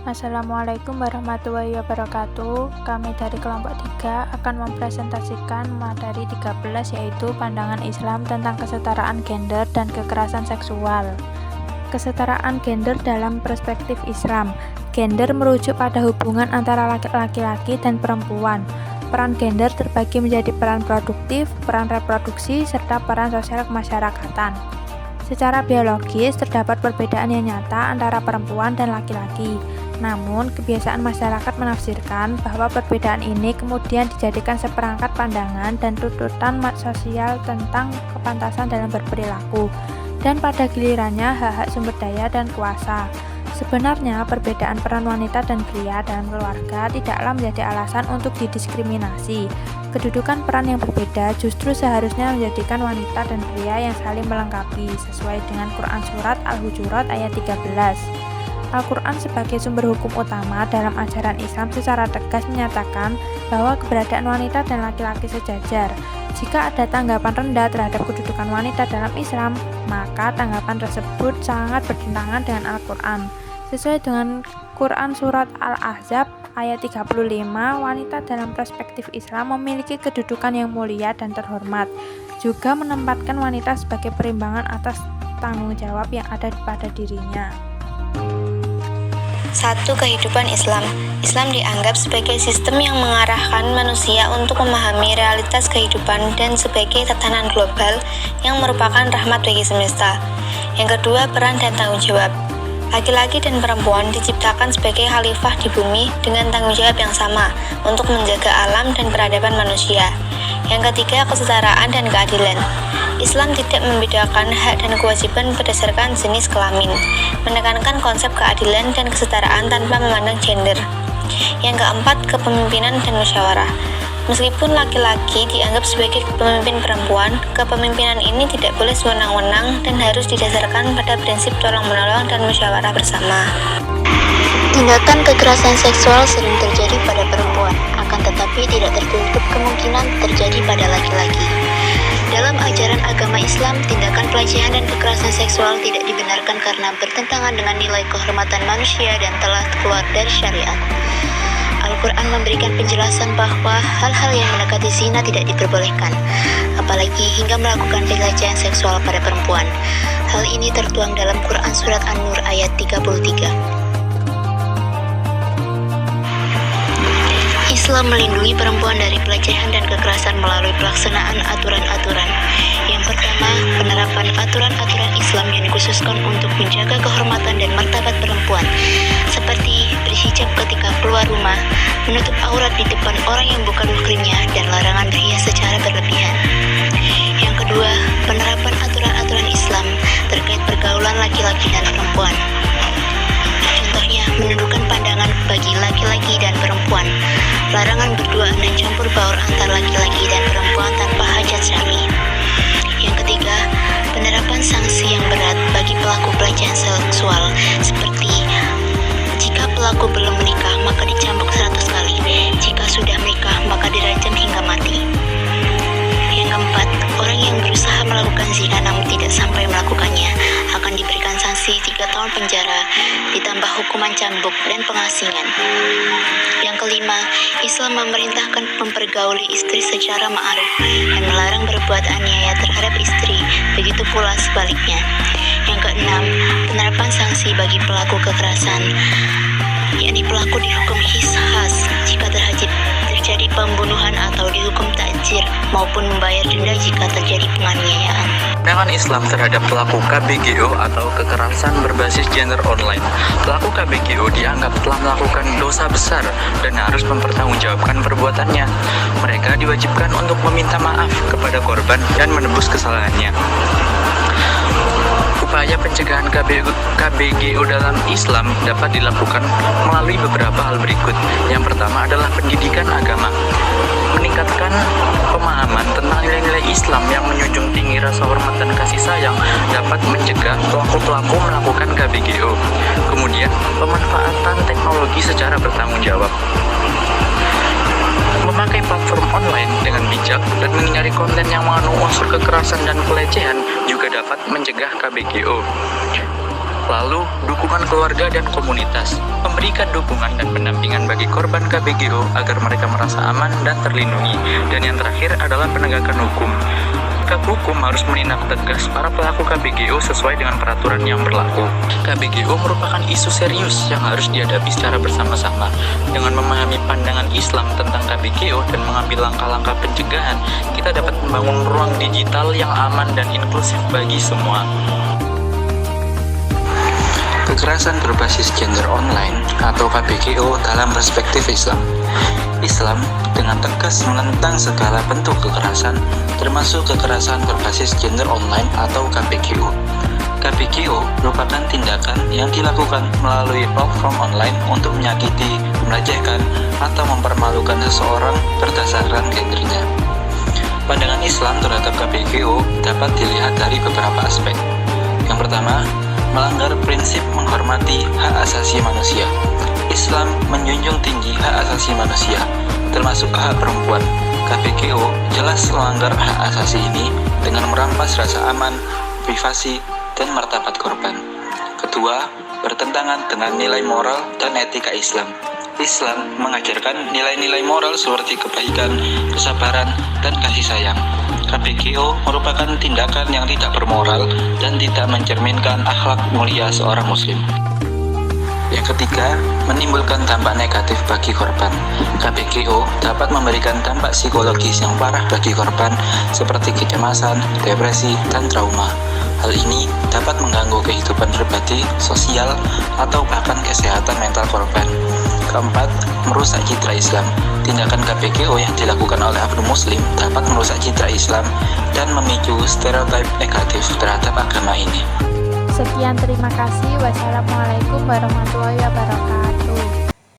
Assalamualaikum warahmatullahi wabarakatuh. Kami dari kelompok 3 akan mempresentasikan materi 13 yaitu pandangan Islam tentang kesetaraan gender dan kekerasan seksual. Kesetaraan gender dalam perspektif Islam. Gender merujuk pada hubungan antara laki-laki dan perempuan. Peran gender terbagi menjadi peran produktif, peran reproduksi, serta peran sosial kemasyarakatan. Secara biologis, terdapat perbedaan yang nyata antara perempuan dan laki-laki. Namun, kebiasaan masyarakat menafsirkan bahwa perbedaan ini kemudian dijadikan seperangkat pandangan dan tuntutan sosial tentang kepantasan dalam berperilaku, dan pada gilirannya hak-hak sumber daya dan kuasa. Sebenarnya, perbedaan peran wanita dan pria dalam keluarga tidaklah menjadi alasan untuk didiskriminasi. Kedudukan peran yang berbeda justru seharusnya menjadikan wanita dan pria yang saling melengkapi, sesuai dengan Quran Surat Al-Hujurat ayat 13. Al-Quran sebagai sumber hukum utama dalam ajaran Islam secara tegas menyatakan bahwa keberadaan wanita dan laki-laki sejajar. Jika ada tanggapan rendah terhadap kedudukan wanita dalam Islam, maka tanggapan tersebut sangat bertentangan dengan Al-Quran. Sesuai dengan Quran Surat Al-Ahzab ayat 35, wanita dalam perspektif Islam memiliki kedudukan yang mulia dan terhormat, juga menempatkan wanita sebagai perimbangan atas tanggung jawab yang ada pada dirinya. 1. Kehidupan Islam. Islam dianggap sebagai sistem yang mengarahkan manusia untuk memahami realitas kehidupan dan sebagai tatanan global yang merupakan rahmat bagi semesta. Yang kedua, peran dan tanggung jawab. Laki-laki dan perempuan diciptakan sebagai khalifah di bumi dengan tanggung jawab yang sama untuk menjaga alam dan peradaban manusia. Yang ketiga, kesetaraan dan keadilan. Islam tidak membedakan hak dan kewajiban berdasarkan jenis kelamin, menekankan konsep keadilan dan kesetaraan tanpa memandang gender. Yang keempat, kepemimpinan dan musyawarah. Meskipun laki-laki dianggap sebagai pemimpin perempuan, kepemimpinan ini tidak boleh sewenang-wenang dan harus didasarkan pada prinsip tolong-menolong dan musyawarah bersama. Tindakan kekerasan seksual sering terjadi pada perempuan, akan tetapi tidak tertutup kemungkinan terjadi pada laki-laki. Dalam ajaran agama Islam, tindakan pelecehan dan kekerasan seksual tidak dibenarkan karena bertentangan dengan nilai kehormatan manusia dan telah keluar dari syariat. Al-Quran memberikan penjelasan bahwa hal-hal yang mendekati zina tidak diperbolehkan, apalagi hingga melakukan pelecehan seksual pada perempuan. Hal ini tertuang dalam Quran Surat An-Nur ayat 33. Islam melindungi perempuan dari pelecehan dan kekerasan melalui pelaksanaan aturan-aturan. Yang pertama, penerapan aturan-aturan Islam yang dikhususkan untuk menjaga kehormatan dan martabat perempuan, seperti berhijab ketika keluar rumah, menutup aurat di depan orang yang bukan mahrimnya, dan larangan berhias secara berlebihan. Yang kedua, penerapan aturan-aturan Islam terkait pergaulan laki-laki dan perempuan. Contohnya, menundukkan pandangan bagi laki-laki dan perempuan, larangan berduaan dan campur baur antar laki-laki dan perempuan tanpa hajat syar'i. Yang ketiga, penerapan sanksi yang berat bagi pelaku pelecehan seksual, seperti jika pelaku belum menikah maka dicambuk 100 kali, jika sudah menikah maka dirajam hingga mati. Yang keempat, orang yang berusaha melakukan zina namun tidak sampai melakukannya akan diberikan sanksi 3 tahun penjara, ditambah hukuman cambuk dan pengasingan. Yang kelima, Islam memerintahkan mempergauli istri secara ma'ruf dan melarang berbuat aniaya terhadap istri, begitu pula sebaliknya. Yang keenam, penerapan sanksi bagi pelaku kekerasan, yakni pelaku dihukum hishas jika terjadi pembunuhan atau dihukum ta'zir maupun membayar denda jika terjadi penganiayaan. Pandangan Islam terhadap pelaku KBGO atau kekerasan berbasis gender online. Pelaku KBGO dianggap telah melakukan dosa besar dan harus mempertanggungjawabkan perbuatannya. Mereka diwajibkan untuk meminta maaf kepada korban dan menebus kesalahannya. Upaya pencegahan KBGO dalam Islam dapat dilakukan melalui beberapa hal berikut. Yang pertama adalah pendidikan agama. Meningkatkan pemahaman tentang nilai-nilai Islam yang menjunjung tinggi rasa hormat dan kasih sayang dapat mencegah pelaku-pelaku melakukan KBGO. Kemudian, pemanfaatan teknologi secara bertanggung jawab. Memakai platform online dengan bijak dan menghindari konten yang mengandung unsur kekerasan dan pelecehan juga dapat mencegah KBGO. Lalu, dukungan keluarga dan komunitas. Memberikan dukungan dan pendampingan bagi korban KBGO agar mereka merasa aman dan terlindungi. Dan yang terakhir adalah penegakan hukum. Penegak hukum harus menindak tegas para pelaku KBGO sesuai dengan peraturan yang berlaku. KBGO merupakan isu serius yang harus dihadapi secara bersama-sama. Dengan memahami pandangan Islam tentang KBGO dan mengambil langkah-langkah pencegahan, kita dapat membangun ruang digital yang aman dan inklusif bagi semua. Kekerasan berbasis gender online atau KBGO dalam perspektif Islam. Islam dengan tegas menentang segala bentuk kekerasan, termasuk kekerasan berbasis gender online atau KBGO. KBGO merupakan tindakan yang dilakukan melalui platform online untuk menyakiti, melecehkan, atau mempermalukan seseorang berdasarkan gendernya. Pandangan Islam terhadap KBGO dapat dilihat dari beberapa aspek. Yang pertama, melanggar prinsip menghormati hak asasi manusia. Islam menjunjung tinggi hak asasi manusia, termasuk hak perempuan. KBGO jelas melanggar hak asasi ini dengan merampas rasa aman, privasi, dan martabat korban. Kedua, bertentangan dengan nilai moral dan etika Islam. Islam mengajarkan nilai-nilai moral seperti kebaikan, kesabaran, dan kasih sayang. KBGO merupakan tindakan yang tidak bermoral dan tidak mencerminkan akhlak mulia seorang muslim. Yang ketiga, menimbulkan dampak negatif bagi korban. KBGO dapat memberikan dampak psikologis yang parah bagi korban seperti kecemasan, depresi, dan trauma. Hal ini dapat mengganggu kehidupan pribadi, sosial, atau bahkan kesehatan mental korban. Keempat, merusak citra Islam. Tindakan KBGO yang dilakukan oleh oknum muslim dapat merusak citra Islam dan memicu stereotip negatif terhadap agama ini. Sekian, terima kasih. Wassalamualaikum warahmatullahi wabarakatuh.